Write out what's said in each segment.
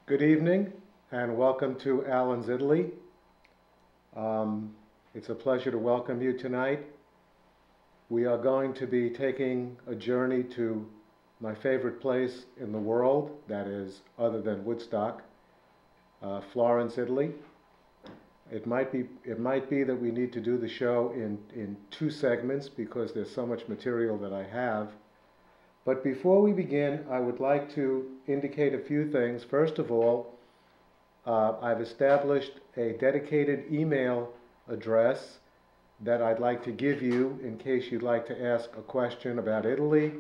Good evening and welcome to Alan's Italy. It's a pleasure to welcome you tonight. We are going to be taking a journey to my favorite place in the world, that is, other than Woodstock, Florence, Italy. It might be that we need to do the show in two segments because there's so much material that I have. But before we begin, I would like to indicate a few things. First of all, I've established a dedicated email address that I'd like to give you in case you'd like to ask a question about Italy,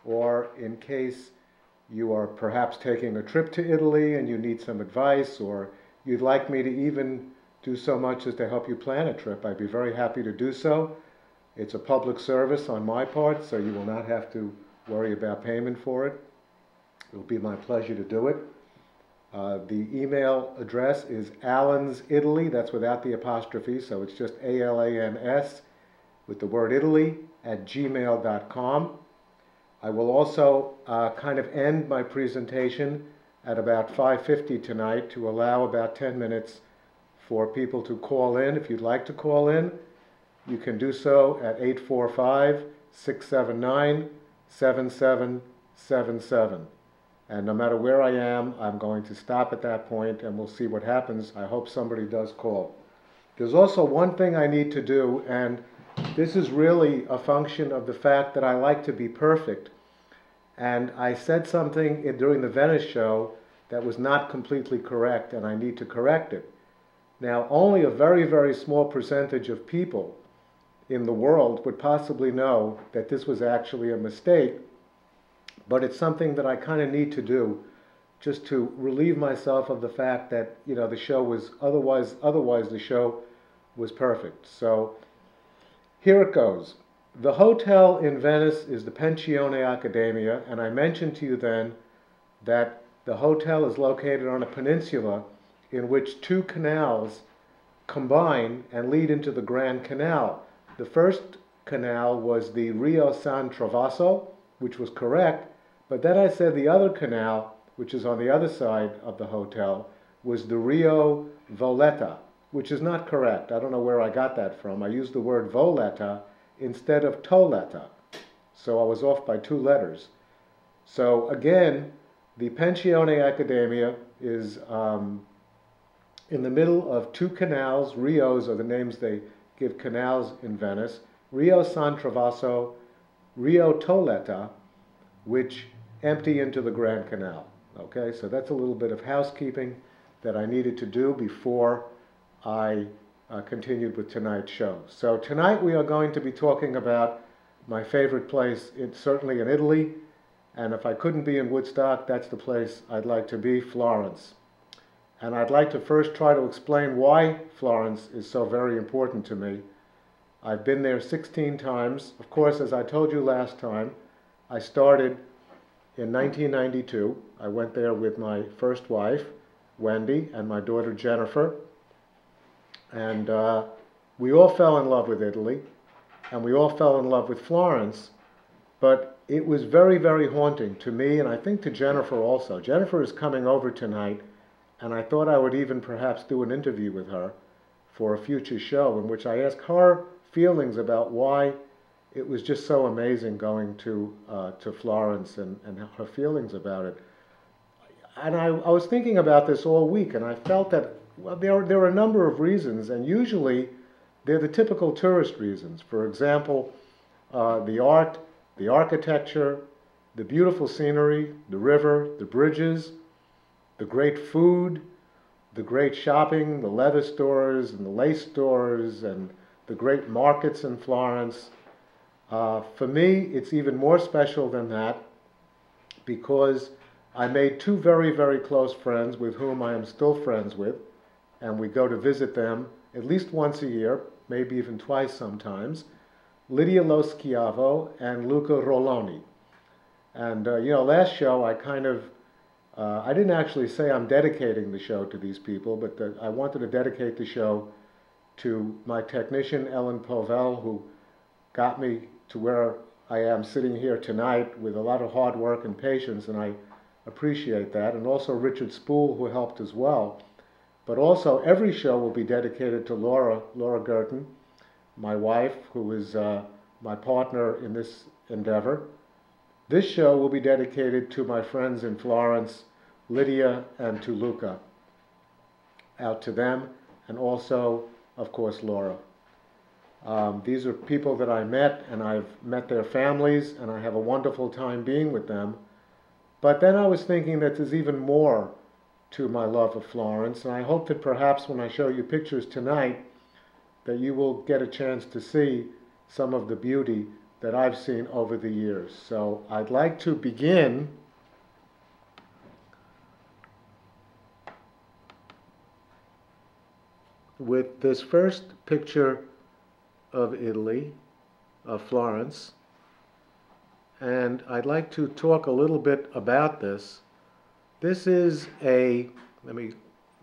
or in case you are perhaps taking a trip to Italy and you need some advice, or you'd like me to even do so much as to help you plan a trip. I'd be very happy to do so. It's a public service on my part, so you will not have to worry about payment for it. It will be my pleasure to do it. The email address is Alan's Italy, that's without the apostrophe, so it's just ALANS with the word Italy @gmail.com. I will also kind of end my presentation at about 5:50 tonight to allow about 10 minutes for people to call in. If you'd like to call in, you can do so at 845-679-7777. And no matter where I am, I'm going to stop at that point and we'll see what happens. I hope somebody does call. There's also one thing I need to do, and this is really a function of the fact that I like to be perfect. And I said something during the Venice show that was not completely correct, and I need to correct it. Now, only a very, very small percentage of people in the world would possibly know that this was actually a mistake, but it's something that I kind of need to do just to relieve myself of the fact that, you know, the show was otherwise the show was perfect. So here it goes. The hotel in Venice is the Pensione Accademia, and I mentioned to you then that the hotel is located on a peninsula in which two canals combine and lead into the Grand Canal. The first canal was the Rio San Travaso, which was correct, but then I said the other canal, which is on the other side of the hotel, was the Rio Voleta, which is not correct. I don't know where I got that from. I used the word Voleta instead of Toleta, so I was off by 2 letters. So again, the Pensione Accademia is in the middle of 2 canals. Rios are the names they give canals in Venice. Rio San Travaso, Rio Toleta, which empty into the Grand Canal. Okay, so that's a little bit of housekeeping that I needed to do before I continued with tonight's show. So tonight we are going to be talking about my favorite place, certainly in Italy, and if I couldn't be in Woodstock, that's the place I'd like to be, Florence. And I'd like to first try to explain why Florence is so very important to me. I've been there 16 times. Of course, as I told you last time, I started in 1992. I went there with my first wife, Wendy, and my daughter, Jennifer. And we all fell in love with Italy, and we all fell in love with Florence. But it was very, very haunting to me, and I think to Jennifer also. Jennifer is coming over tonight, and I thought I would even perhaps do an interview with her for a future show in which I ask her feelings about why it was just so amazing going to Florence and her feelings about it. And I was thinking about this all week, and I felt that, well, there are a number of reasons, and usually they're the typical tourist reasons. For example, the art, the architecture, the beautiful scenery, the river, the bridges, the great food, the great shopping, the leather stores and the lace stores, and the great markets in Florence. For me, it's even more special than that because I made 2 very, very close friends with whom I am still friends with, and we go to visit them at least once a year, maybe even twice sometimes, Lydia Lo Schiavo and Luca Roloni. And, last show I didn't actually say I'm dedicating the show to these people, but I wanted to dedicate the show to my technician, Ellen Povell, who got me to where I am sitting here tonight with a lot of hard work and patience, and I appreciate that. And also Richard Spool, who helped as well. But also every show will be dedicated to Laura Gerton, my wife, who is my partner in this endeavor. This show will be dedicated to my friends in Florence, Lydia and to Luca. Out to them, and also, of course, Laura. These are people that I met, and I've met their families, and I have a wonderful time being with them. But then I was thinking that there's even more to my love of Florence, and I hope that perhaps when I show you pictures tonight, that you will get a chance to see some of the beauty that I've seen over the years. So I'd like to begin with this first picture of Italy, of Florence, and I'd like to talk a little bit about this. This is let me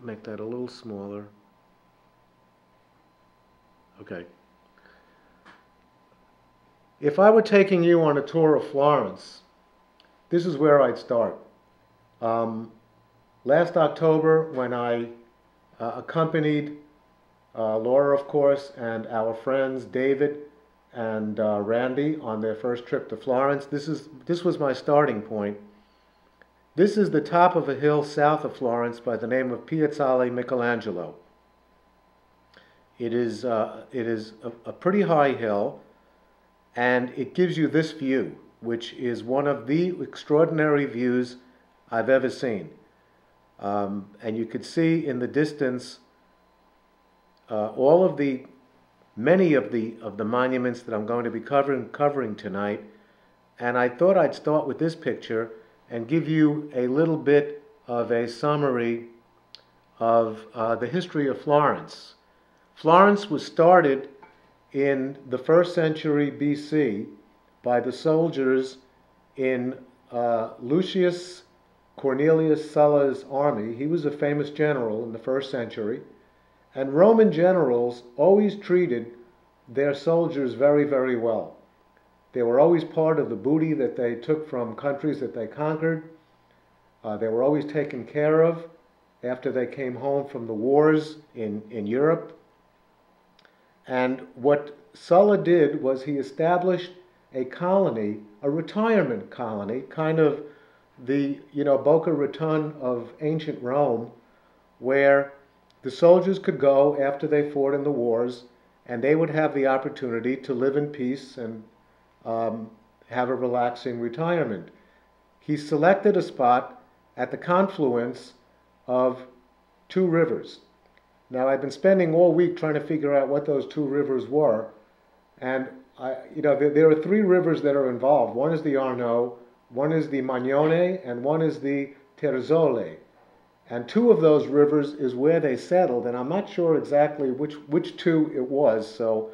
make that a little smaller. Okay. If I were taking you on a tour of Florence, this is where I'd start. Last October, when I accompanied Laura, of course, and our friends David and Randy on their first trip to Florence, this was my starting point. This is the top of a hill south of Florence by the name of Piazza Michelangelo. It is a pretty high hill, and it gives you this view, which is one of the extraordinary views I've ever seen. And you could see in the distance many of the monuments that I'm going to be covering tonight. And I thought I'd start with this picture and give you a little bit of a summary of the history of Florence. Florence was started in the 1st century BC by the soldiers in Lucius Cornelius Sulla's army. He was a famous general in the first century, and Roman generals always treated their soldiers very, very well. They were always part of the booty that they took from countries that they conquered. They were always taken care of after they came home from the wars in Europe. And what Sulla did was he established a colony, a retirement colony, kind of the Boca Raton of ancient Rome, where the soldiers could go after they fought in the wars, and they would have the opportunity to live in peace and have a relaxing retirement. He selected a spot at the confluence of two rivers. Now, I've been spending all week trying to figure out what those two rivers were, and there are three rivers that are involved. One is the Arno, one is the Magnone, and one is the Terzole. And two of those rivers is where they settled, and I'm not sure exactly which two it was, so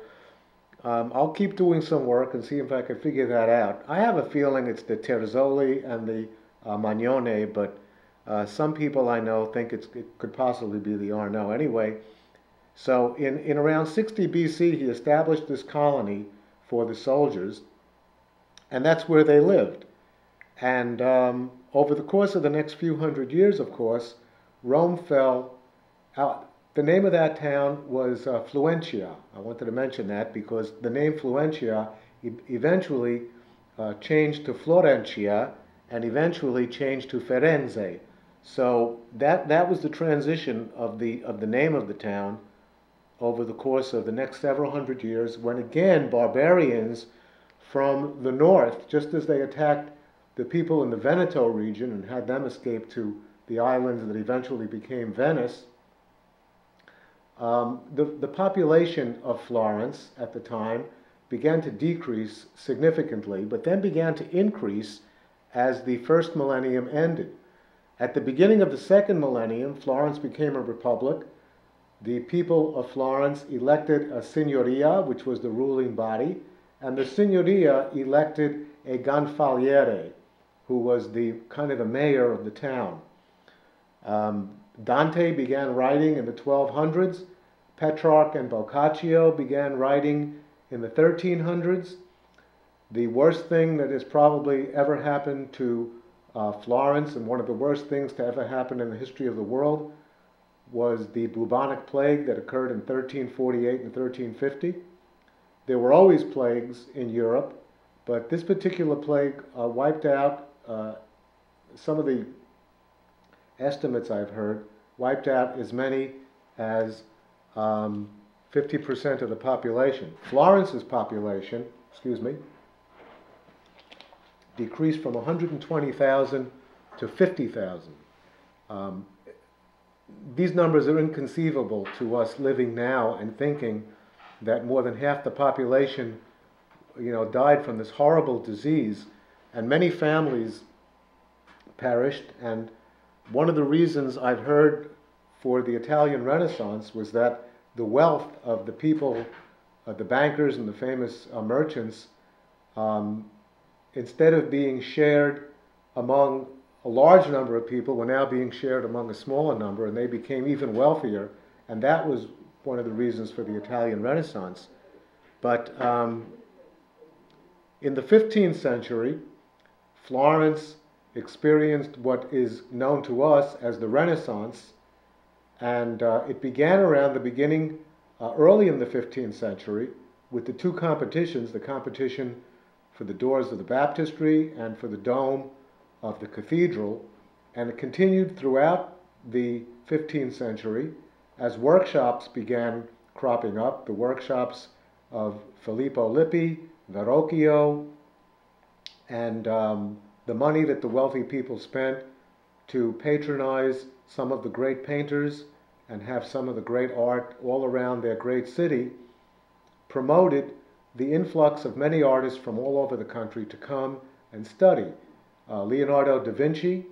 I'll keep doing some work and see if I can figure that out. I have a feeling it's the Terzole and the Magnone, but some people I know think it could possibly be the Arno. Anyway, so in around 60 BC, he established this colony for the soldiers, and that's where they lived. And over the course of the next few hundred years, of course, Rome fell out. The name of that town was Fluentia. I wanted to mention that because the name Fluentia eventually changed to Florentia and eventually changed to Firenze. So that was the transition of the name of the town over the course of the next several hundred years, when again barbarians from the north, just as they attacked the people in the Veneto region and had them escape to the islands that eventually became Venice, the population of Florence at the time began to decrease significantly, but then began to increase as the first millennium ended. At the beginning of the second millennium, Florence became a republic. The people of Florence elected a signoria, which was the ruling body, and the signoria elected a gonfaloniere, who was the kind of the mayor of the town. Dante began writing in the 1200s. Petrarch and Boccaccio began writing in the 1300s. The worst thing that has probably ever happened to Florence, and one of the worst things to ever happen in the history of the world, was the bubonic plague that occurred in 1348 and 1350. There were always plagues in Europe, but this particular plague wiped out, some of the estimates I've heard, wiped out as many as 50% of the population. Florence's population, decreased from 120,000 to 50,000. These numbers are inconceivable to us living now and thinking that more than half the population, died from this horrible disease, and many families perished. And one of the reasons I've heard for the Italian Renaissance was that the wealth of the people, the bankers and the famous merchants, instead of being shared among a large number of people, were now being shared among a smaller number, and they became even wealthier. And that was one of the reasons for the Italian Renaissance. But in the 15th century, Florence experienced what is known to us as the Renaissance, and it began around the beginning, early in the 15th century, with the two competitions, the competition for the doors of the baptistry and for the dome of the cathedral, and it continued throughout the 15th century as workshops began cropping up, the workshops of Filippo Lippi, Verrocchio, and the money that the wealthy people spent to patronize some of the great painters and have some of the great art all around their great city promoted the influx of many artists from all over the country to come and study. Leonardo da Vinci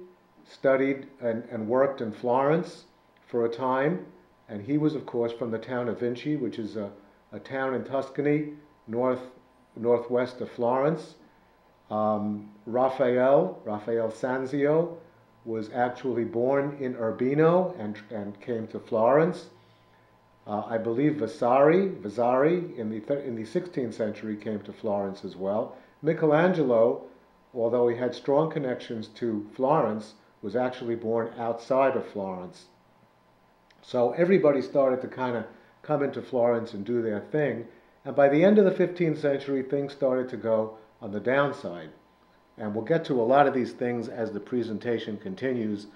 studied and worked in Florence for a time, and he was, of course, from the town of Vinci, which is a town in Tuscany, northwest of Florence. Raphael Sanzio was actually born in Urbino and came to Florence. I believe Vasari in the 16th century came to Florence as well. Michelangelo, although he had strong connections to Florence, was actually born outside of Florence. So everybody started to kind of come into Florence and do their thing. And by the end of the 15th century, things started to go on the downside. And we'll get to a lot of these things as the presentation continues.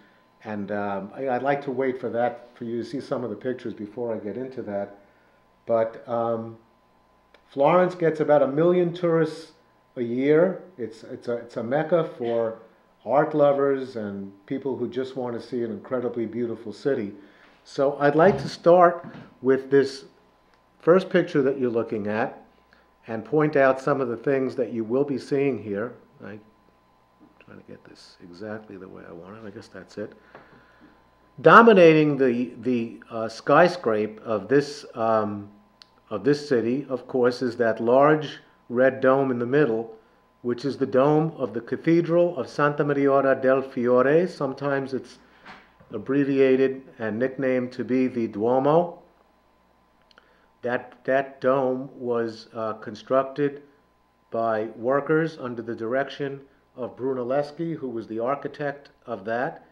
And I'd like to wait for that, for you to see some of the pictures before I get into that. But Florence gets about 1 million tourists a year. It's a mecca for art lovers and people who just want to see an incredibly beautiful city. So I'd like to start with this first picture that you're looking at and point out some of the things that you will be seeing here. I'm trying to get this exactly the way I want it. I guess that's it. Dominating the skyscraper of this city, of course, is that large red dome in the middle, which is the dome of the Cathedral of Santa Maria del Fiore. Sometimes it's abbreviated and nicknamed to be the Duomo. That dome was constructed by workers under the direction of Brunelleschi, who was the architect of that.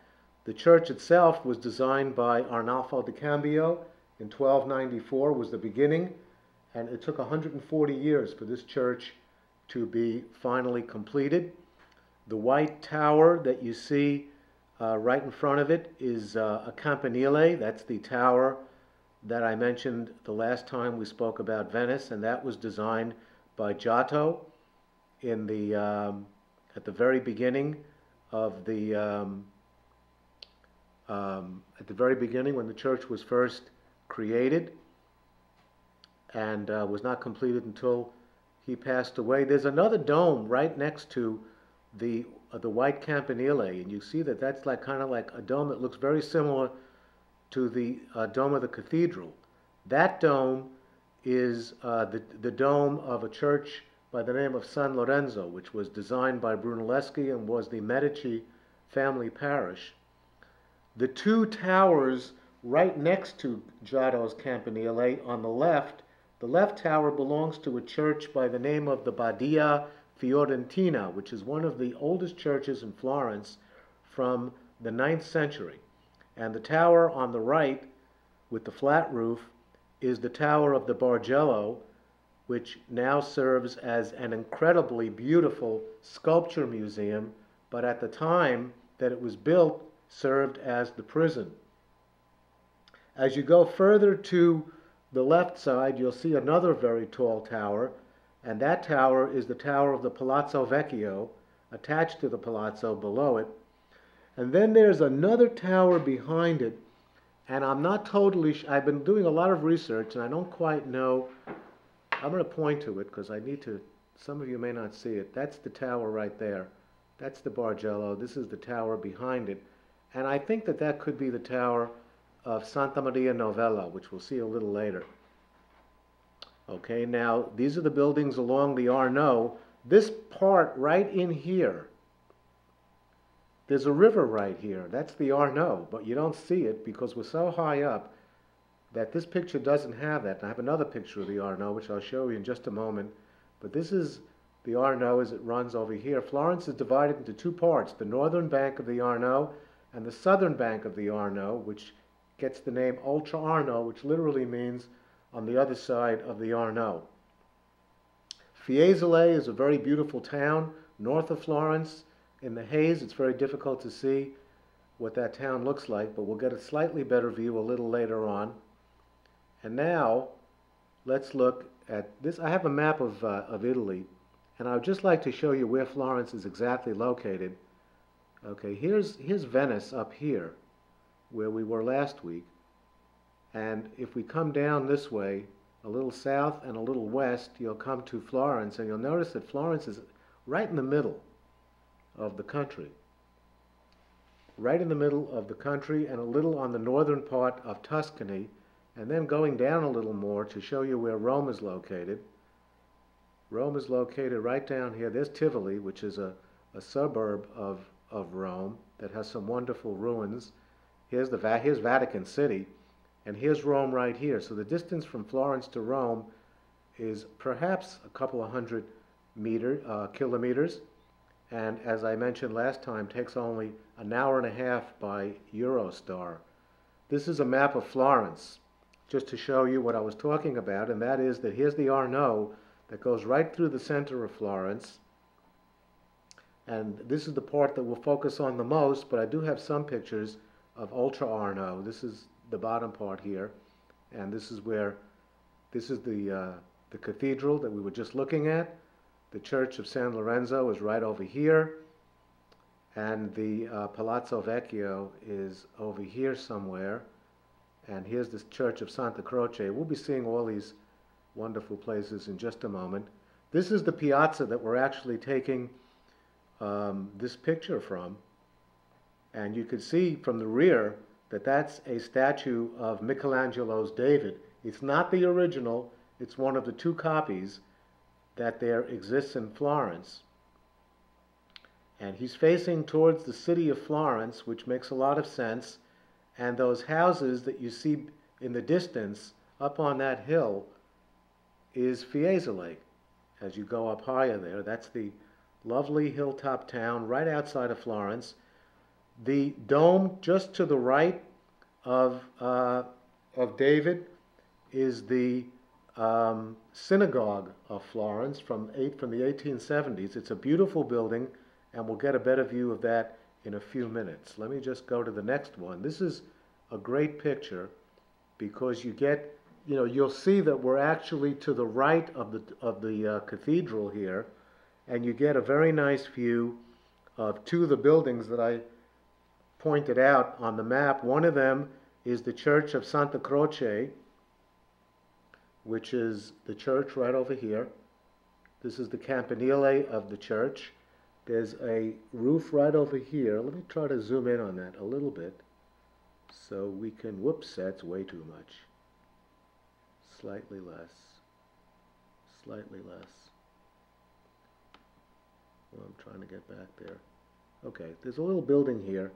The church itself was designed by Arnolfo di Cambio in 1294, was the beginning, and it took 140 years for this church to be finally completed. The white tower that you see right in front of it is a campanile. That's the tower that I mentioned the last time we spoke about Venice, and that was designed by Giotto in at the very beginning of when the church was first created, and was not completed until he passed away. There's another dome right next to the white campanile, and you see that that's kind of like a dome that looks very similar to the dome of the cathedral. That dome is the dome of a church by the name of San Lorenzo, which was designed by Brunelleschi and was the Medici family parish. The two towers right next to Giotto's campanile on the left tower belongs to a church by the name of the Badia Fiorentina, which is one of the oldest churches in Florence from the 9th century. And the tower on the right with the flat roof is the Tower of the Bargello, which now serves as an incredibly beautiful sculpture museum, but at the time that it was built served as the prison. As you go further to the left side, you'll see another very tall tower, and that tower is the tower of the Palazzo Vecchio, attached to the palazzo below it. And then there's another tower behind it, and I'm not totally I've been doing a lot of research, and I don't quite know. I'm going to point to it because I need to, some of you may not see it. That's the tower right there. That's the Bargello. This is the tower behind it. And I think that that could be the tower of Santa Maria Novella, which we'll see a little later. Okay, now these are the buildings along the Arno. This part right in here, there's a river right here. That's the Arno, but you don't see it because we're so high up that this picture doesn't have that. And I have another picture of the Arno, which I'll show you in just a moment. But this is the Arno as it runs over here. Florence is divided into two parts, the northern bank of the Arno and the southern bank of the Arno, which gets the name Oltre Arno, which literally means on the other side of the Arno. Fiesole is a very beautiful town north of Florence. In the haze, it's very difficult to see what that town looks like, but we'll get a slightly better view a little later on. And now, let's look at this. I have a map of Italy, and I would just like to show you where Florence is exactly located. Okay, here's Venice up here, where we were last week. And if we come down this way, a little south and a little west, you'll come to Florence, and you'll notice that Florence is right in the middle of the country. Right in the middle of the country and a little on the northern part of Tuscany, and then going down a little more to show you where Rome is located. Rome is located right down here. There's Tivoli, which is a suburb of of Rome that has some wonderful ruins. Here's here's Vatican City, and here's Rome right here. So the distance from Florence to Rome is perhaps a couple of hundred kilometers, and as I mentioned last time, takes only an hour and a half by Eurostar. This is a map of Florence, just to show you what I was talking about, and that is that here's the Arno that goes right through the center of Florence. And this is the part that we'll focus on the most, but I do have some pictures of Ultra Arno. This is the bottom part here, and this is the cathedral that we were just looking at. The Church of San Lorenzo is right over here, and the Palazzo Vecchio is over here somewhere. And here's the Church of Santa Croce. We'll be seeing all these wonderful places in just a moment. This is the piazza that we're actually taking this picture from, and you could see from the rear that that's a statue of Michelangelo's David. It's not the original, it's one of the two copies that there exists in Florence. And he's facing towards the city of Florence, which makes a lot of sense, and those houses that you see in the distance up on that hill is Fiesole. As you go up higher there, that's the lovely hilltop town right outside of Florence. The dome just to the right of David is the synagogue of Florence from the 1870s. It's a beautiful building, and we'll get a better view of that in a few minutes. Let me just go to the next one. This is a great picture because you'll see that we're actually to the right of the cathedral here, and you get a very nice view of two of the buildings that I pointed out on the map. One of them is the Church of Santa Croce, which is the church right over here. This is the campanile of the church. There's a roof right over here. Let me try to zoom in on that a little bit so we can, whoops, that's way too much. Slightly less. Slightly less. Well, I'm trying to get back there. Okay, there's a little building here.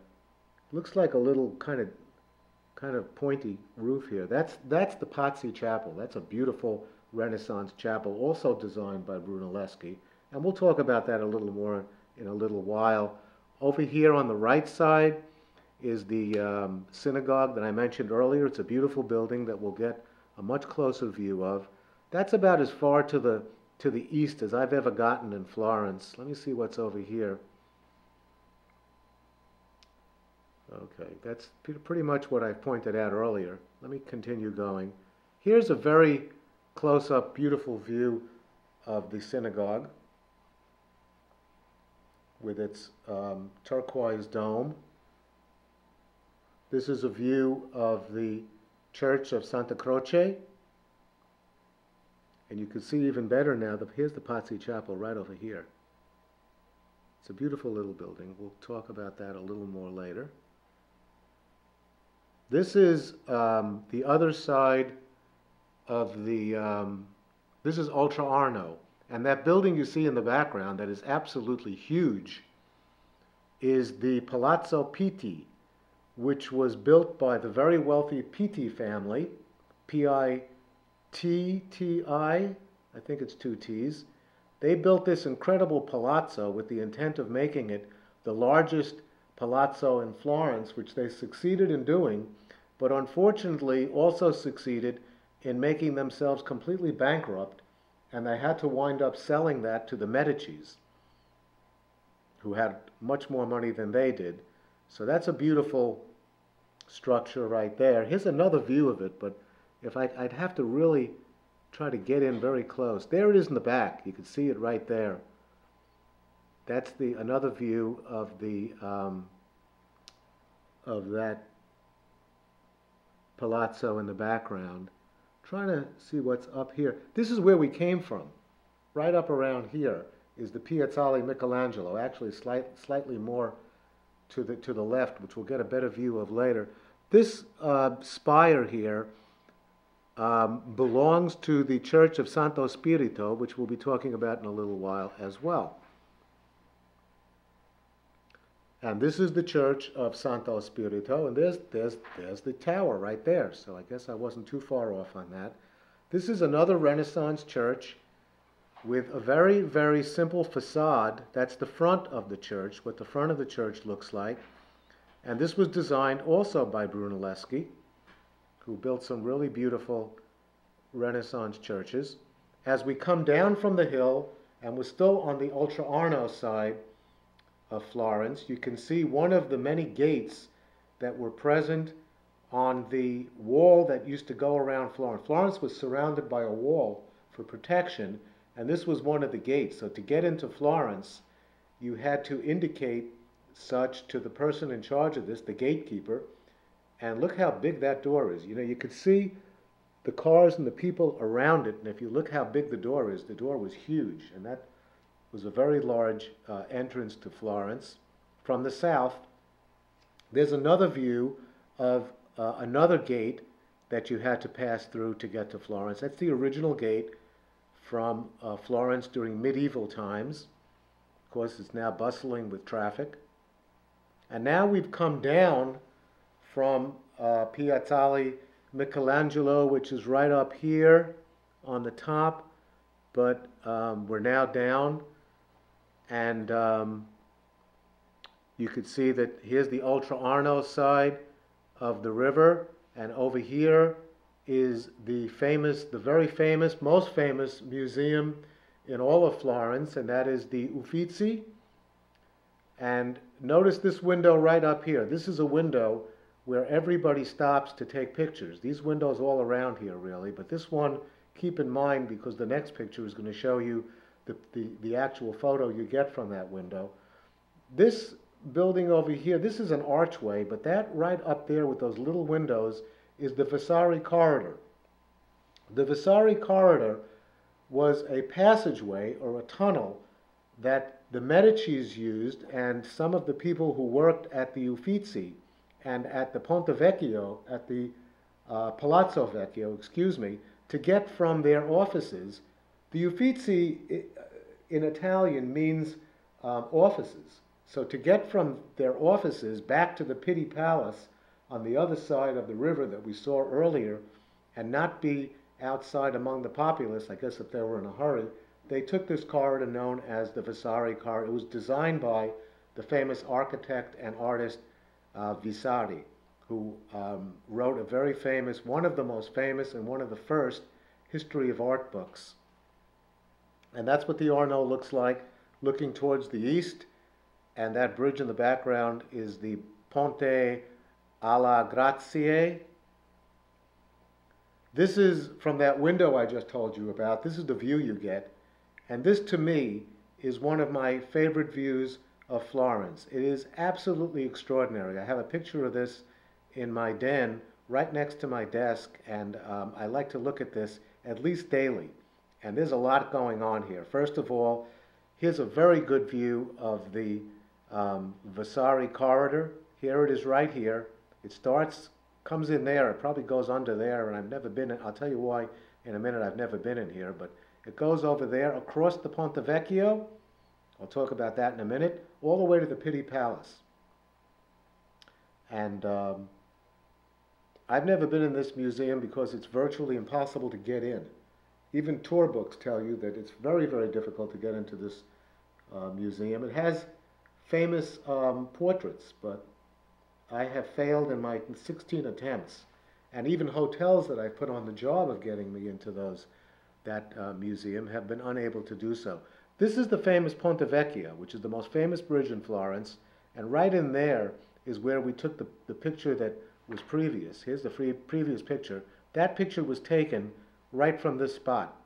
Looks like a little kind of pointy roof here. That's the Pazzi Chapel. That's a beautiful Renaissance chapel, also designed by Brunelleschi. And we'll talk about that a little more in a little while. Over here on the right side is the synagogue that I mentioned earlier. It's a beautiful building that we'll get a much closer view of. That's about as far to the east as I've ever gotten in Florence. Let me see what's over here. Okay, that's pretty much what I pointed out earlier. Let me continue going. Here's a very close-up, beautiful view of the synagogue with its turquoise dome. This is a view of the Church of Santa Croce. And you can see even better now that here's the Pazzi Chapel right over here. It's a beautiful little building. We'll talk about that a little more later. This is the other side of this is Ultra Arno. And that building you see in the background that is absolutely huge is the Palazzo Pitti, which was built by the very wealthy Pitti family, P-I-T-T-I, I think it's two T's. They built this incredible palazzo with the intent of making it the largest palazzo in Florence, which they succeeded in doing, but unfortunately also succeeded in making themselves completely bankrupt, and they had to wind up selling that to the Medicis, who had much more money than they did. So that's a beautiful structure right there. Here's another view of it, but if I'd have to really try to get in very close. There it is in the back. You can see it right there. That's another view of that palazzo in the background. Trying to see what's up here. This is where we came from. Right up around here is the Piazzale Michelangelo, actually slightly more to the left, which we'll get a better view of later. This spire here belongs to the Church of Santo Spirito, which we'll be talking about in a little while as well. And this is the church of Santo Spirito, and there's the tower right there. So I guess I wasn't too far off on that. This is another Renaissance church with a very, very simple facade. That's the front of the church, what the front of the church looks like. And this was designed also by Brunelleschi, who built some really beautiful Renaissance churches. As we come down from the hill, and we're still on the Oltre Arno side of Florence, you can see one of the many gates that were present on the wall that used to go around Florence. Florence was surrounded by a wall for protection, and this was one of the gates. So to get into Florence, you had to indicate such to the person in charge of this, the gatekeeper. And look how big that door is. You know, you could see the cars and the people around it, and if you look how big the door is, the door was huge, and that was a very large entrance to Florence. From the south, there's another view of another gate that you had to pass through to get to Florence. That's the original gate from Florence during medieval times. Of course, it's now bustling with traffic. And now we've come down from Piazza Michelangelo, which is right up here on the top, but we're now down, and you could see that here's the Oltre Arno side of the river, and over here is the very famous, most famous museum in all of Florence, and that is the Uffizi. And notice this window right up here. This is a window where everybody stops to take pictures. These windows all around here, really, but this one, keep in mind, because the next picture is going to show you the actual photo you get from that window. This building over here, this is an archway, but that right up there with those little windows is the Vasari Corridor. The Vasari Corridor was a passageway or a tunnel that the Medicis used, and some of the people who worked at the Uffizi and at the Ponte Vecchio, at the Palazzo Vecchio, excuse me, to get from their offices. The Uffizi in Italian means offices. So to get from their offices back to the Pitti Palace on the other side of the river that we saw earlier, and not be outside among the populace, I guess if they were in a hurry, they took this corridor known as the Vasari Corridor. It was designed by the famous architect and artist Vasari, who wrote a very famous, one of the most famous and one of the first history of art books. And that's what the Arno looks like, looking towards the east. And that bridge in the background is the Ponte alla Grazie. This is from that window I just told you about. This is the view you get. And this, to me, is one of my favorite views of Florence. It is absolutely extraordinary. I have a picture of this in my den right next to my desk, and I like to look at this at least daily. And there's a lot going on here. First of all, here's a very good view of the Vasari Corridor. Here it is right here. It starts, comes in there, it probably goes under there, and I've never been in. I'll tell you why in a minute. I've never been in here, but it goes over there across the Ponte Vecchio. I'll talk about that in a minute, all the way to the Pitti Palace. And I've never been in this museum because it's virtually impossible to get in. Even tour books tell you that it's very, very difficult to get into this museum. It has famous portraits, but I have failed in my 16 attempts. And even hotels that I put on the job of getting me into that museum have been unable to do so. This is the famous Ponte Vecchio, which is the most famous bridge in Florence, and right in there is where we took the picture that was previous. Here's the previous picture. That picture was taken right from this spot.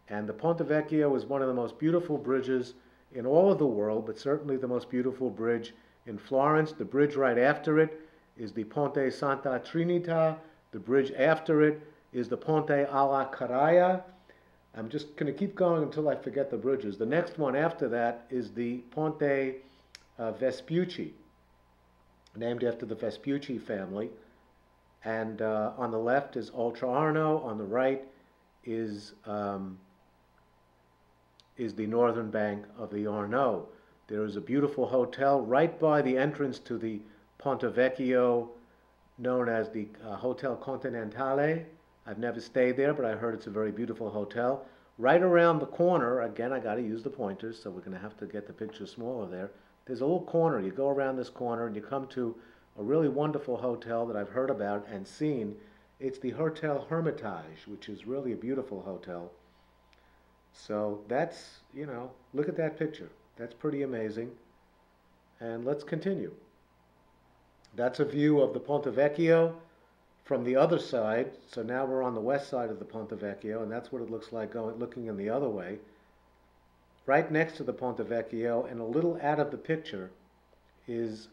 And the Ponte Vecchio is one of the most beautiful bridges in all of the world, but certainly the most beautiful bridge in Florence. The bridge right after it is the Ponte Santa Trinita. The bridge after it is the Ponte alla Carraia. I'm just going to keep going until I forget the bridges. The next one after that is the Ponte Vespucci, named after the Vespucci family. And on the left is Oltre Arno. On the right is the northern bank of the Arno. There is a beautiful hotel right by the entrance to the Ponte Vecchio, known as the Hotel Continentale. I've never stayed there, but I heard it's a very beautiful hotel. Right around the corner, again, I got to use the pointers, so we're going to have to get the picture smaller there. There's a little corner. You go around this corner and you come to a really wonderful hotel that I've heard about and seen. It's the Hotel Hermitage, which is really a beautiful hotel. So that's, look at that picture. That's pretty amazing. And let's continue. That's a view of the Ponte Vecchio from the other side. So now we're on the west side of the Ponte Vecchio, and that's what it looks like looking in the other way. Right next to the Ponte Vecchio and a little out of the picture is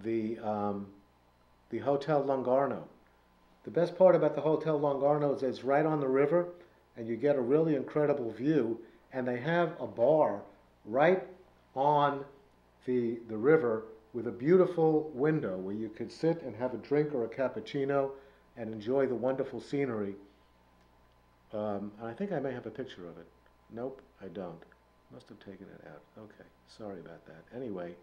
the Hotel Longarno. The best part about the Hotel Longarno is it's right on the river, and you get a really incredible view, and they have a bar right on the river with a beautiful window where you could sit and have a drink or a cappuccino and enjoy the wonderful scenery. And I think I may have a picture of it. Nope, I don't. Must have taken it out. Okay, sorry about that. Anyway,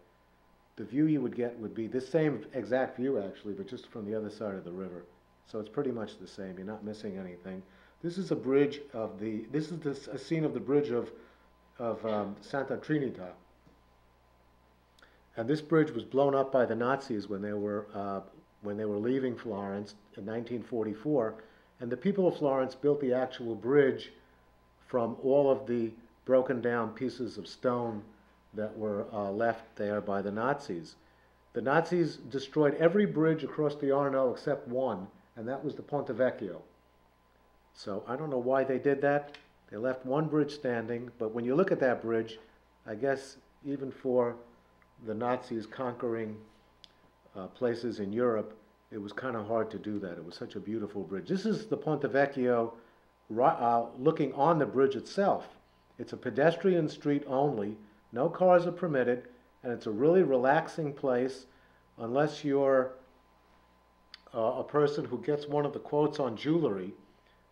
the view you would get would be this same exact view actually, but just from the other side of the river. So it's pretty much the same. You're not missing anything. This is a bridge of a scene of the bridge of Santa Trinita. And this bridge was blown up by the Nazis when they were leaving Florence in 1944. And the people of Florence built the actual bridge from all of the broken down pieces of stone that were left there by the Nazis. The Nazis destroyed every bridge across the Arno except one, and that was the Ponte Vecchio. So I don't know why they did that. They left one bridge standing, but when you look at that bridge, I guess even for the Nazis conquering places in Europe, it was kind of hard to do that. It was such a beautiful bridge. This is the Ponte Vecchio looking on the bridge itself. It's a pedestrian street only. No cars are permitted, and it's a really relaxing place unless you're a person who gets one of the quotes on jewelry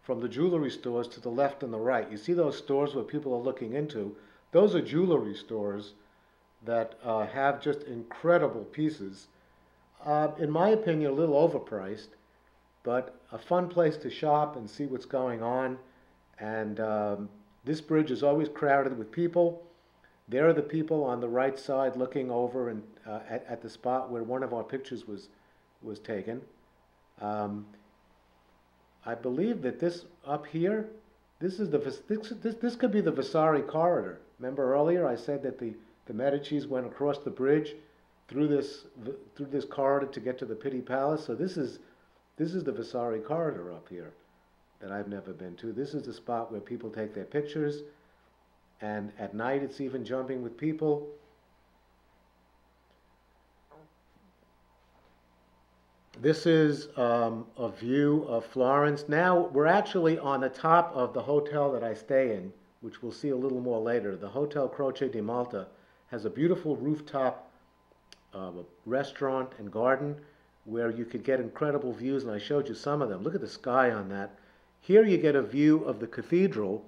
from the jewelry stores to the left and the right. You see those stores where people are looking into? Those are jewelry stores that have just incredible pieces. In my opinion, a little overpriced, but a fun place to shop and see what's going on. And this bridge is always crowded with people. There are the people on the right side looking over and at the spot where one of our pictures was taken. I believe that this up here, this could be the Vasari corridor. Remember earlier I said that the Medicis went across the bridge through this corridor to get to the Pitti Palace. So this is the Vasari corridor up here that I've never been to. This is the spot where people take their pictures, and at night it's even jumping with people. This is a view of Florence. Now we're actually on the top of the hotel that I stay in, which we'll see a little more later. The Hotel Croce di Malta has a beautiful rooftop restaurant and garden where you could get incredible views, and I showed you some of them. Look at the sky on that. Here you get a view of the cathedral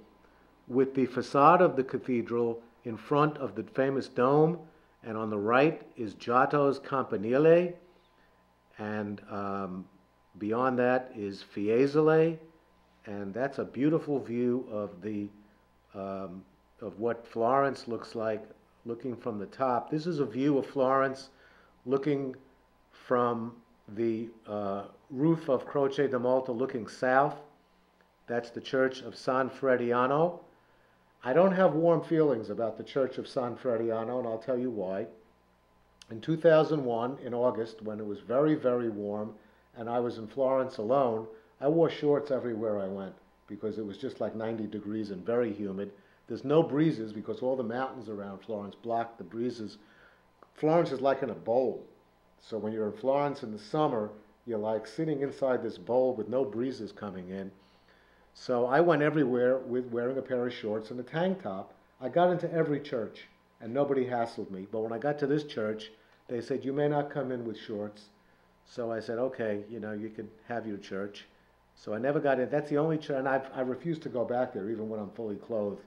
with the facade of the cathedral in front of the famous dome, and on the right is Giotto's Campanile, and beyond that is Fiesole, and that's a beautiful view of what Florence looks like looking from the top. This is a view of Florence looking from the roof of Croce di Malta looking south. That's the Church of San Frediano. I don't have warm feelings about the Church of San Frediano, and I'll tell you why. In 2001, in August, when it was very, very warm, and I was in Florence alone, I wore shorts everywhere I went because it was just like 90 degrees and very humid. There's no breezes because all the mountains around Florence block the breezes. Florence is like in a bowl. So when you're in Florence in the summer, you're like sitting inside this bowl with no breezes coming in. So I went everywhere with wearing a pair of shorts and a tank top. I got into every church and nobody hassled me. But when I got to this church, they said, you may not come in with shorts. So I said, okay, you can have your church. So I never got in. That's the only church, and I refuse to go back there even when I'm fully clothed.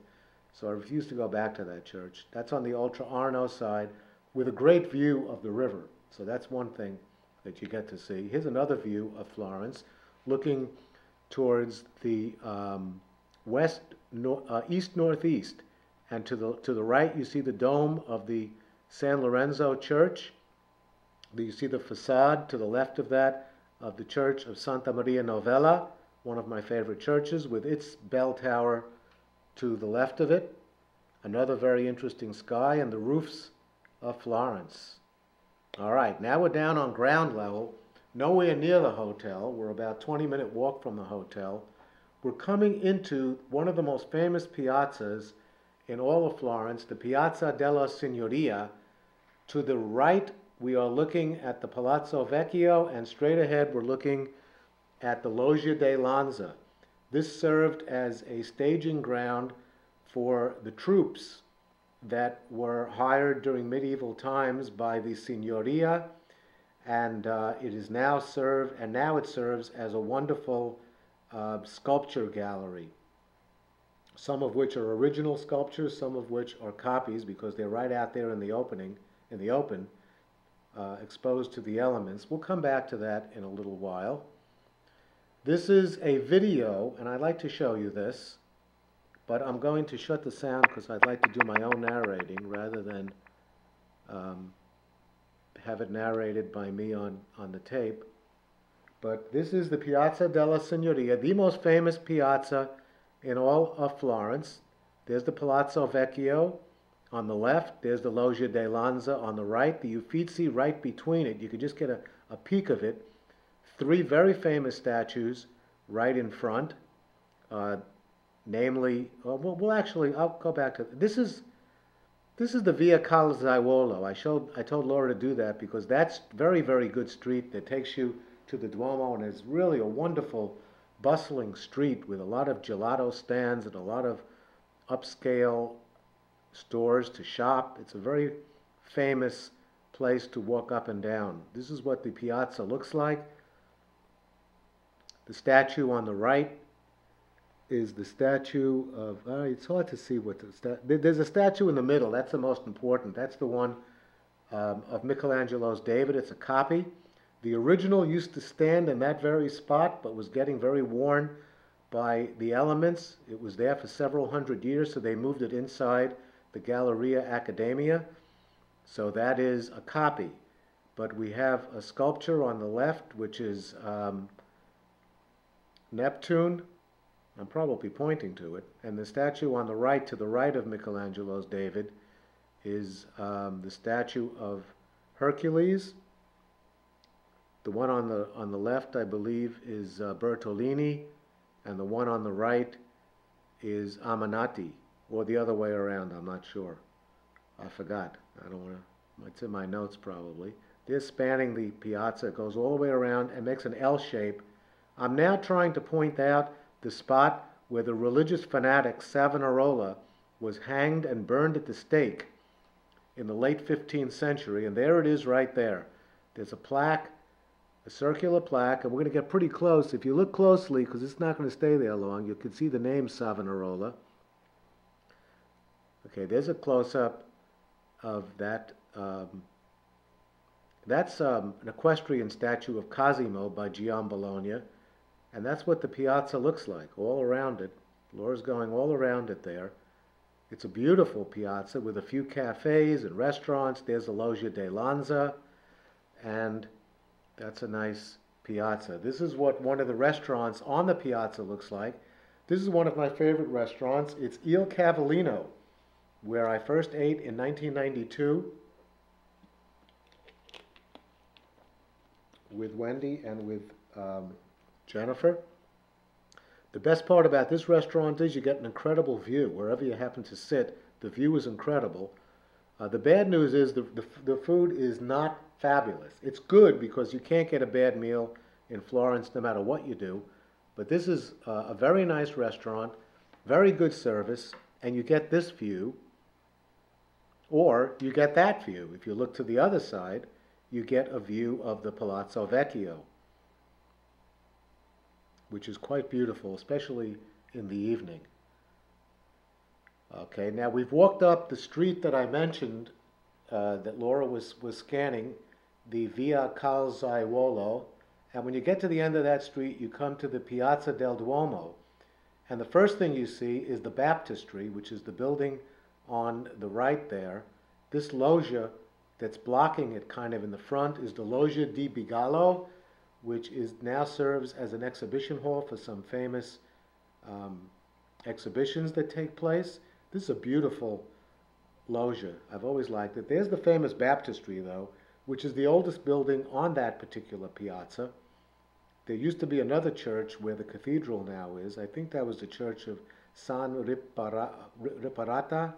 So I refuse to go back to that church. That's on the Oltre Arno side with a great view of the river. So that's one thing that you get to see. Here's another view of Florence, looking towards the east-northeast. And to the right, you see the dome of the San Lorenzo Church. You see the facade to the left of that of the Church of Santa Maria Novella, one of my favorite churches, with its bell tower to the left of it. Another very interesting sky, and the roofs of Florence. All right, now we're down on ground level, nowhere near the hotel. We're about 20-minute walk from the hotel. We're coming into one of the most famous piazzas in all of Florence, the Piazza della Signoria. To the right, we are looking at the Palazzo Vecchio, and straight ahead we're looking at the Loggia dei Lanza. This served as a staging ground for the troops that were hired during medieval times by the Signoria, and it serves as a wonderful sculpture gallery, some of which are original sculptures, some of which are copies because they're right out there in the open, exposed to the elements. We'll come back to that in a little while. This is a video, and I'd like to show you this, but I'm going to shut the sound because I'd like to do my own narrating rather than have it narrated by me on the tape. But this is the Piazza della Signoria, the most famous piazza in all of Florence. There's the Palazzo Vecchio on the left. There's the Loggia dei Lanza on the right. The Uffizi right between it. You can just get a peek of it. Three very famous statues right in front. Namely, I'll go back to this is the Via Calzaiuolo. I told Laura to do that because that's very, very good street that takes you to the Duomo, and it's really a wonderful, bustling street with a lot of gelato stands and a lot of upscale stores to shop. It's a very famous place to walk up and down. This is what the piazza looks like. The statue on the right is the statue of, it's hard to see what there's a statue in the middle. That's the most important. That's the one of Michelangelo's David. It's a copy. The original used to stand in that very spot, but was getting very worn by the elements. It was there for several hundred years, so they moved it inside the Galleria Academia. So that is a copy. But we have a sculpture on the left, which is Neptune. I'm probably pointing to it. And the statue on the right, to the right of Michelangelo's David, is the statue of Hercules. The one on the left, I believe, is Bertolini, and the one on the right is Amanati, or the other way around. I'm not sure. I forgot. I don't want to. It's in my notes probably. They're spanning the piazza. It goes all the way around and makes an L shape. I'm now trying to point out the spot where the religious fanatic Savonarola was hanged and burned at the stake in the late 15th century, and there it is right there. There's a plaque, a circular plaque, and we're going to get pretty close. If you look closely, because it's not going to stay there long, you can see the name Savonarola. Okay, there's a close-up of that. That's an equestrian statue of Cosimo by Giambologna, and that's what the piazza looks like, all around it. Laura's going all around it there. It's a beautiful piazza with a few cafes and restaurants. There's the Loggia dei Lanza, and that's a nice piazza. This is what one of the restaurants on the piazza looks like. This is one of my favorite restaurants. It's Il Cavallino, where I first ate in 1992 with Wendy and with Jennifer. The best part about this restaurant is you get an incredible view. Wherever you happen to sit, the view is incredible. The bad news is the food is not fabulous. It's good because you can't get a bad meal in Florence no matter what you do. But this is a very nice restaurant, very good service, and you get this view, or you get that view. If you look to the other side, you get a view of the Palazzo Vecchio, which is quite beautiful, especially in the evening. Okay, now we've walked up the street that I mentioned that Laura was scanning, the Via Calzaiuolo, and when you get to the end of that street, you come to the Piazza del Duomo. And the first thing you see is the baptistry, which is the building on the right there. This loggia that's blocking it kind of in the front is the Loggia di Bigalo, which is now serves as an exhibition hall for some famous um, exhibitions that take place. This is a beautiful loggia. I've always liked it. There's the famous baptistry, though, which is the oldest building on that particular piazza. There used to be another church where the cathedral now is. I think that was the church of San Riparata,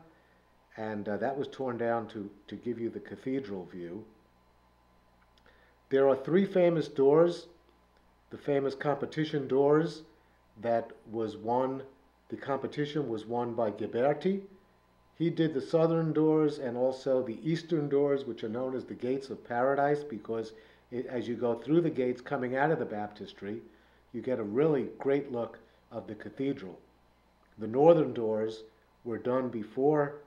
and that was torn down to give you the cathedral view. There are three famous doors, the famous competition doors that was won. The competition was won by Ghiberti. He did the southern doors and also the eastern doors, which are known as the gates of paradise, because as you go through the gates coming out of the baptistry, you get a really great look of the cathedral. The northern doors were done before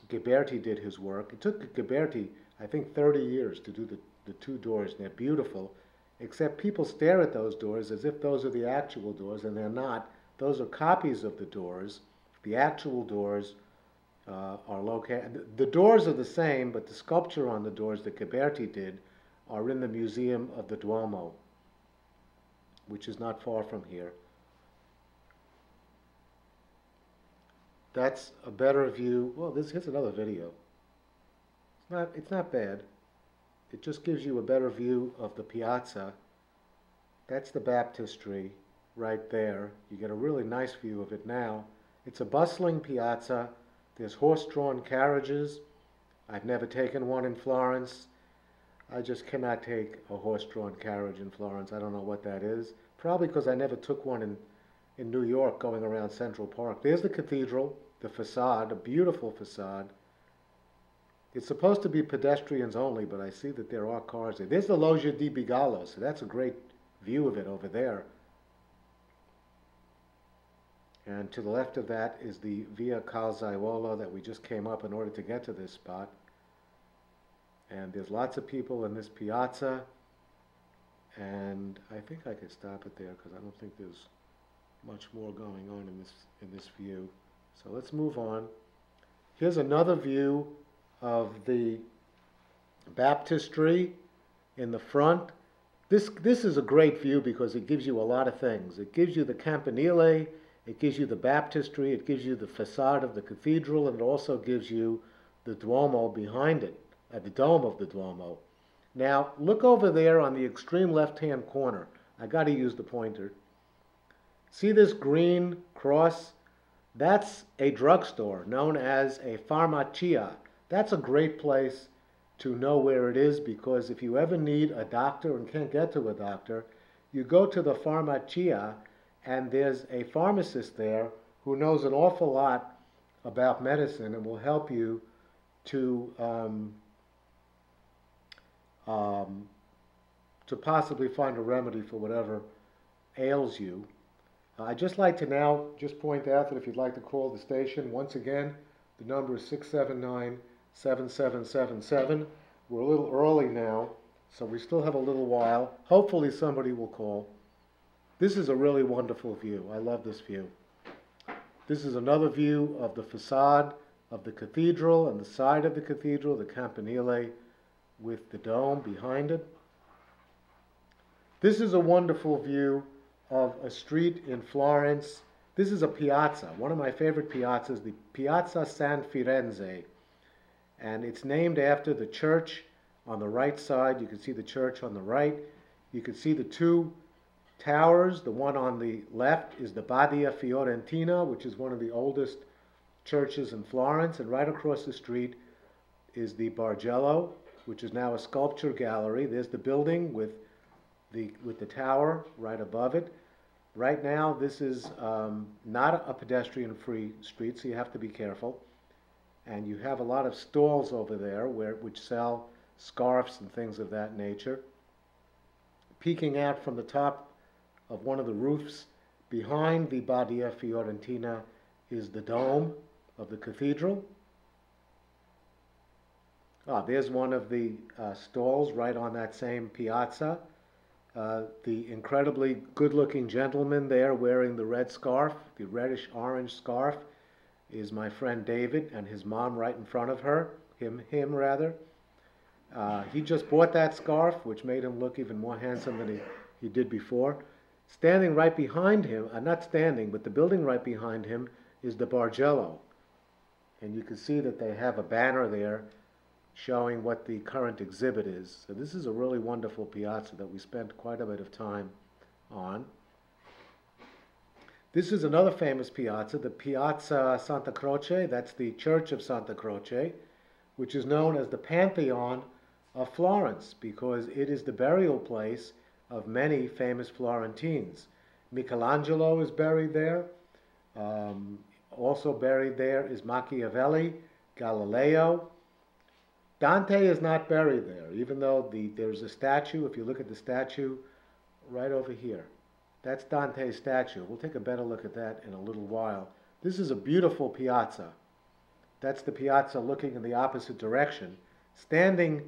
Ghiberti did his work. It took Ghiberti, I think, 30 years to do the two doors, and they're beautiful, except people stare at those doors as if those are the actual doors, and they're not. Those are copies of the doors. The actual doors are located. The doors are the same, but the sculpture on the doors that Ghiberti did are in the Museum of the Duomo, which is not far from here. That's a better view. Well, here's another video. It's not bad. It just gives you a better view of the piazza. That's the baptistry right there. You get a really nice view of it now. It's a bustling piazza. There's horse-drawn carriages. I've never taken one in Florence. I just cannot take a horse-drawn carriage in Florence. I don't know what that is. Probably because I never took one in New York going around Central Park. There's the cathedral, the facade, a beautiful facade. It's supposed to be pedestrians only, but I see that there are cars there. There's the Loggia di Bigalo, so that's a great view of it over there. And to the left of that is the Via Calzaiuolo that we just came up in order to get to this spot. And there's lots of people in this piazza. And I think I could stop it there because I don't think there's much more going on in this view. So let's move on. Here's another view of the baptistry in the front. This is a great view because it gives you a lot of things. It gives you the campanile, it gives you the baptistry, it gives you the facade of the cathedral, and it also gives you the Duomo behind it, the dome of the Duomo. Now, look over there on the extreme left-hand corner. I got to use the pointer. See this green cross? That's a drugstore known as a farmacia. That's a great place to know where it is, because if you ever need a doctor and can't get to a doctor, you go to the farmacia, and there's a pharmacist there who knows an awful lot about medicine and will help you to possibly find a remedy for whatever ails you. I'd just like to now just point out that if you'd like to call the station, once again, the number is 679-7777. We're a little early now, so we still have a little while. Hopefully somebody will call. This is a really wonderful view. I love this view. This is another view of the facade of the cathedral and the side of the cathedral, the campanile with the dome behind it. This is a wonderful view of a street in Florence. This is a piazza, one of my favorite piazzas, the Piazza San Firenze. And it's named after the church on the right side. You can see the church on the right. You can see the two towers. The one on the left is the Badia Fiorentina, which is one of the oldest churches in Florence. And right across the street is the Bargello, which is now a sculpture gallery. There's the building with the tower right above it. Right now, this is not a pedestrian-free street, so you have to be careful. And you have a lot of stalls over there which sell scarves and things of that nature. Peeking out from the top of one of the roofs behind the Badia Fiorentina is the dome of the cathedral. There's one of the stalls right on that same piazza. The incredibly good-looking gentleman there wearing the red scarf, the reddish-orange scarf, is my friend David, and his mom right in front of her, him rather. He just bought that scarf, which made him look even more handsome than he did before. Standing right behind him, not standing, but the building right behind him, is the Bargello. And you can see that they have a banner there showing what the current exhibit is. So this is a really wonderful piazza that we spent quite a bit of time on. This is another famous piazza, the Piazza Santa Croce. That's the Church of Santa Croce, which is known as the Pantheon of Florence because it is the burial place of many famous Florentines. Michelangelo is buried there. Also buried there is Machiavelli, Galileo. Dante is not buried there, even though there's a statue. If you look at the statue right over here, that's Dante's statue. We'll take a better look at that in a little while. This is a beautiful piazza. That's the piazza looking in the opposite direction, standing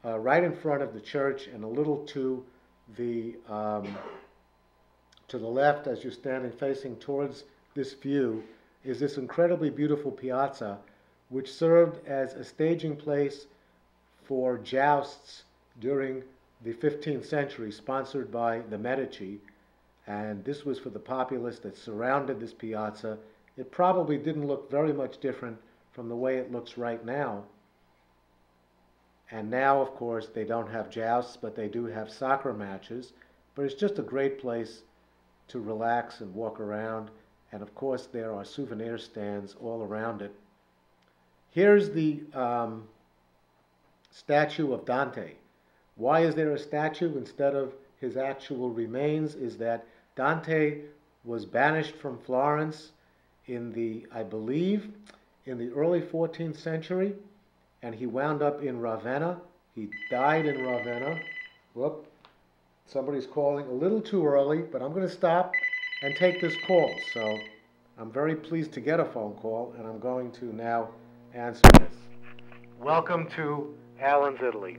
right in front of the church and a little to the left as you're standing facing towards this view is this incredibly beautiful piazza, which served as a staging place for jousts during the 15th century, sponsored by the Medici. And this was for the populace that surrounded this piazza. It probably didn't look very much different from the way it looks right now. And now, of course, they don't have jousts, but they do have soccer matches. But it's just a great place to relax and walk around. And of course, there are souvenir stands all around it. Here's the statue of Dante. Why is there a statue instead of his actual remains? Is that Dante was banished from Florence in I believe, in the early 14th century, and he wound up in Ravenna. He died in Ravenna. Whoop. Somebody's calling a little too early, but I'm going to stop and take this call. So I'm very pleased to get a phone call, and I'm going to now answer this. Welcome to Alan's Italy.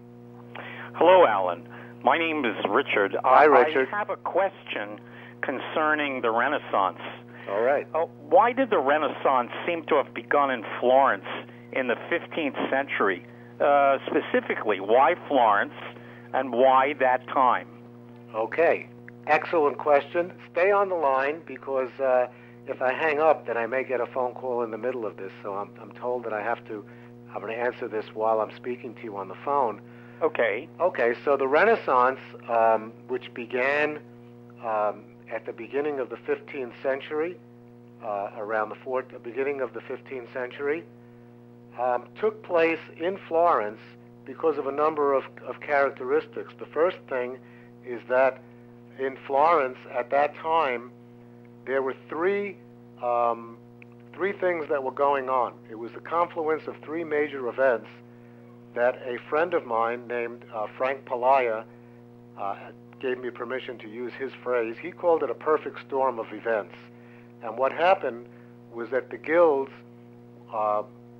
Hello, Alan. My name is Richard. Hi, Richard. I have a question concerning the Renaissance. All right. Why did the Renaissance seem to have begun in Florence in the 15th century? Specifically, why Florence and why that time? Okay. Excellent question. Stay on the line because if I hang up, then I may get a phone call in the middle of this. So I'm told that I'm going to answer this while I'm speaking to you on the phone. Okay. Okay, so the Renaissance, which began at the beginning of the 15th century, around the beginning of the 15th century, took place in Florence because of a number of characteristics. The first thing is that in Florence at that time, there were three things that were going on. It was the confluence of three major events that a friend of mine named Frank Palaia gave me permission to use his phrase. He called it a perfect storm of events. And what happened was that the guilds,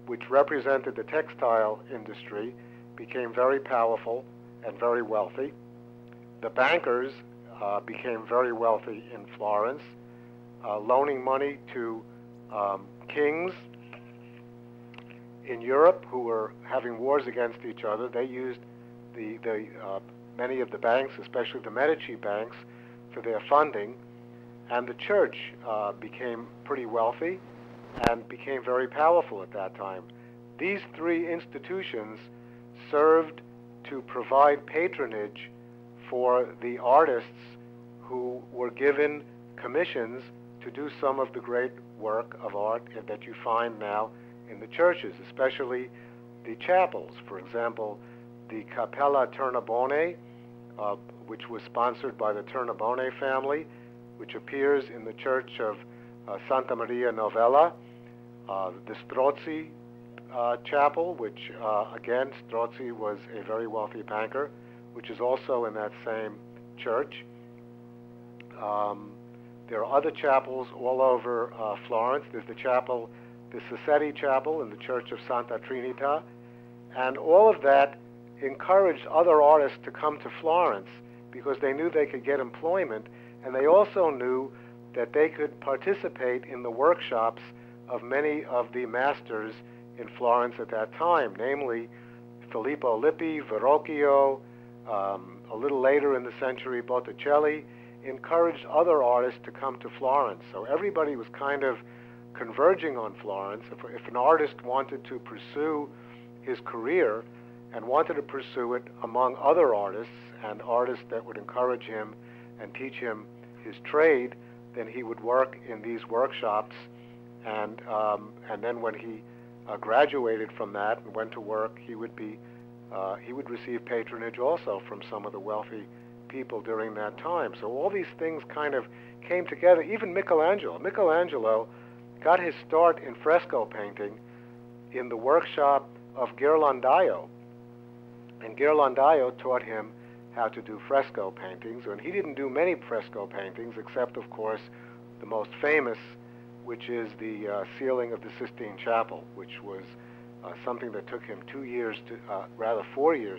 which represented the textile industry, became very powerful and very wealthy. The bankers became very wealthy in Florence, loaning money to kings in Europe who were having wars against each other. They used many of the banks, especially the Medici banks, for their funding. And the church became pretty wealthy and became very powerful at that time. These three institutions served to provide patronage for the artists who were given commissions to do some of the great work of art that you find now in the churches, especially the chapels. For example, the Cappella Turnabone, which was sponsored by the Turnabone family, which appears in the church of Santa Maria Novella, the Strozzi chapel, which again, Strozzi was a very wealthy banker, which is also in that same church. There are other chapels all over Florence. There's the chapel, the Sassetti Chapel in the Church of Santa Trinita, and all of that encouraged other artists to come to Florence because they knew they could get employment, and they also knew that they could participate in the workshops of many of the masters in Florence at that time, namely Filippo Lippi, Verrocchio, a little later in the century, Botticelli, encouraged other artists to come to Florence. So everybody was kind of converging on Florence. If an artist wanted to pursue his career and wanted to pursue it among other artists and artists that would encourage him and teach him his trade, then he would work in these workshops, and then when he graduated from that and went to work, he would receive patronage also from some of the wealthy people during that time. So all these things kind of came together. Even Michelangelo got his start in fresco painting in the workshop of Ghirlandaio, and Ghirlandaio taught him how to do fresco paintings, and he didn't do many fresco paintings except, of course, the most famous, which is the ceiling of the Sistine Chapel, which was something that took him 4 years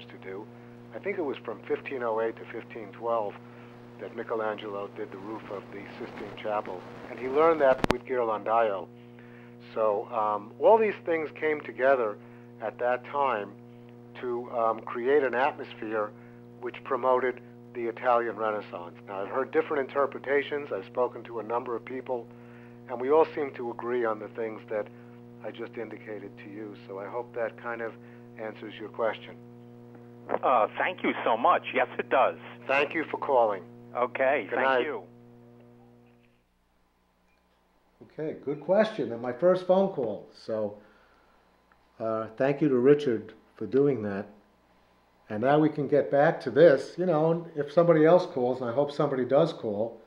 to do. I think it was from 1508 to 1512 that Michelangelo did the roof of the Sistine Chapel, and he learned that with Ghirlandaio. So all these things came together at that time to create an atmosphere which promoted the Italian Renaissance. Now, I've heard different interpretations. I've spoken to a number of people, and we all seem to agree on the things that I just indicated to you. So I hope that kind of answers your question. Thank you so much. Yes, it does. Thank you for calling. Okay, Good night. Thank you. Okay, good question, and my first phone call. So thank you to Richard for doing that. And now we can get back to this. You know, if somebody else calls, and I hope somebody does call,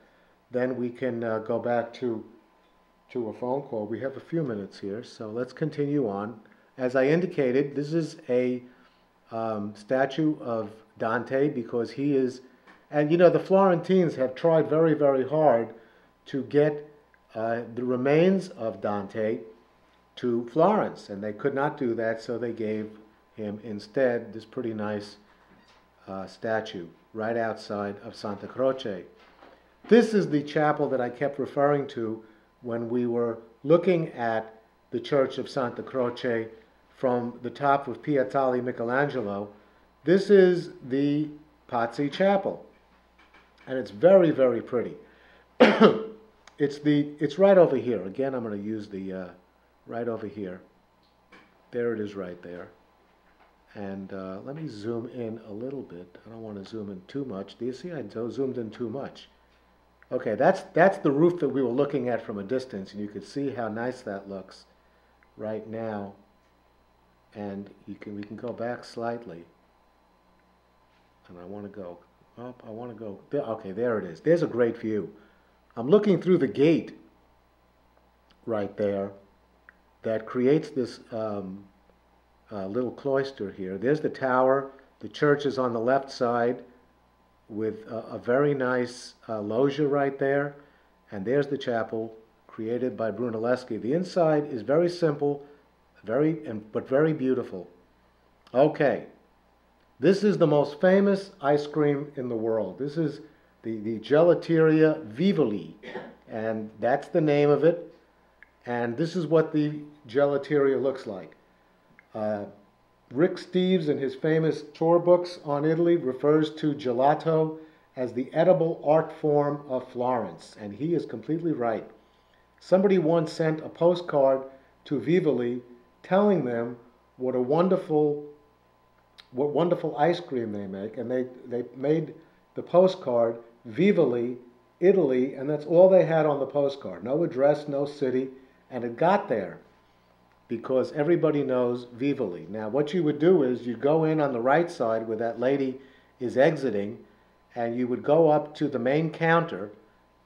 then we can go back to a phone call. We have a few minutes here, so let's continue on. As I indicated, this is a statue of Dante because he is, and you know, the Florentines have tried very, very hard to get the remains of Dante to Florence, and they could not do that, so they gave him instead this pretty nice statue right outside of Santa Croce. This is the chapel that I kept referring to when we were looking at the Church of Santa Croce from the top of Piazza Michelangelo. This is the Pazzi Chapel, and it's very, very pretty. It's right over here. Again, I'm going to use the right over here. There it is right there. And let me zoom in a little bit. I don't want to zoom in too much. Do you see I zoomed in too much? Okay, that's the roof that we were looking at from a distance, and you can see how nice that looks right now. And we can go back slightly. And I want to go up. I want to go there. Okay, there it is. There's a great view. I'm looking through the gate right there that creates this little cloister here. There's the tower. The church is on the left side with a very nice loggia right there. And there's the chapel created by Brunelleschi. The inside is very simple, but very beautiful. Okay. This is the most famous ice cream in the world. This is the Gelateria Vivoli, and that's the name of it. And this is what the gelateria looks like. Rick Steves, in his famous tour books on Italy, refers to gelato as the edible art form of Florence, and he is completely right. Somebody once sent a postcard to Vivoli telling them what wonderful ice cream they make, and they made the postcard Vivoli, Italy, and that's all they had on the postcard. No address, no city, and it got there because everybody knows Vivoli. Now, what you would do is you'd go in on the right side where that lady is exiting, and you would go up to the main counter,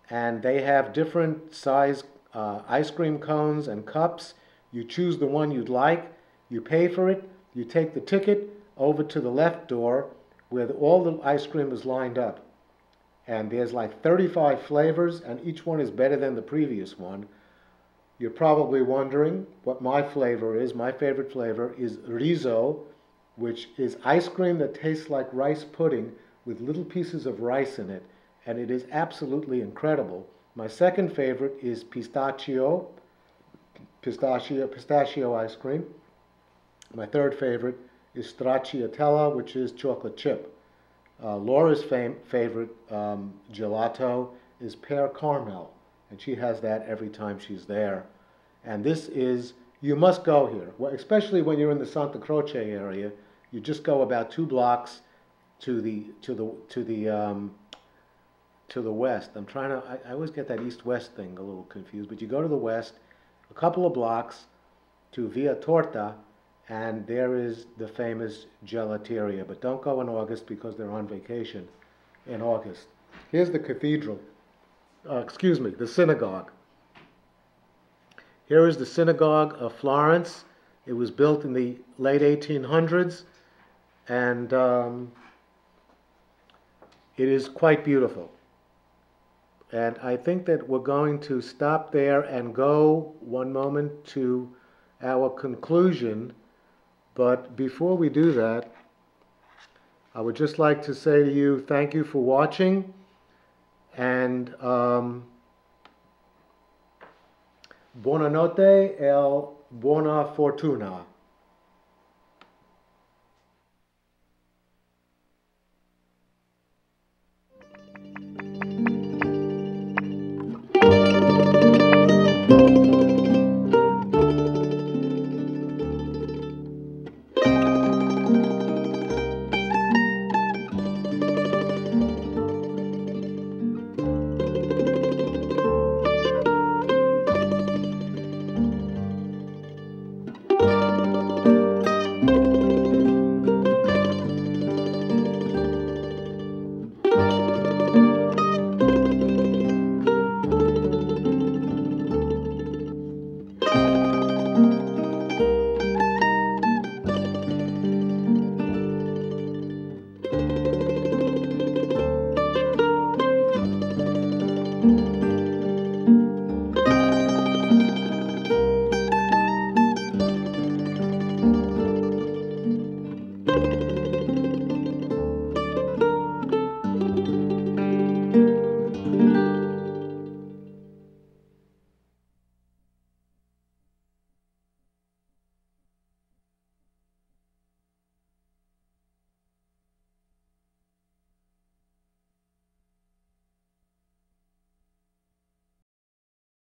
and they have different size ice cream cones and cups. You choose the one you'd like, you pay for it, you take the ticket over to the left door where all the ice cream is lined up. and there's like 35 flavors, and each one is better than the previous one. You're probably wondering what my flavor is. My favorite flavor is riso, which is ice cream that tastes like rice pudding with little pieces of rice in it, and it is absolutely incredible. My second favorite is pistachio ice cream. My third favorite is stracciatella, which is chocolate chip. Laura's favorite gelato is pear caramel, and she has that every time she's there. And this is, you must go here, especially when you're in the Santa Croce area. You just go about 2 blocks to the west. I always get that east-west thing a little confused, but you go to the west a couple of blocks to Via Torta, and there is the famous gelateria. But don't go in August because they're on vacation in August. Here's the cathedral. The synagogue. Here is the synagogue of Florence. It was built in the late 1800s, and it is quite beautiful. And I think that we're going to stop there and go one moment to our conclusion. But before we do that, I would just like to say to you, thank you for watching, and buonanotte e buona fortuna.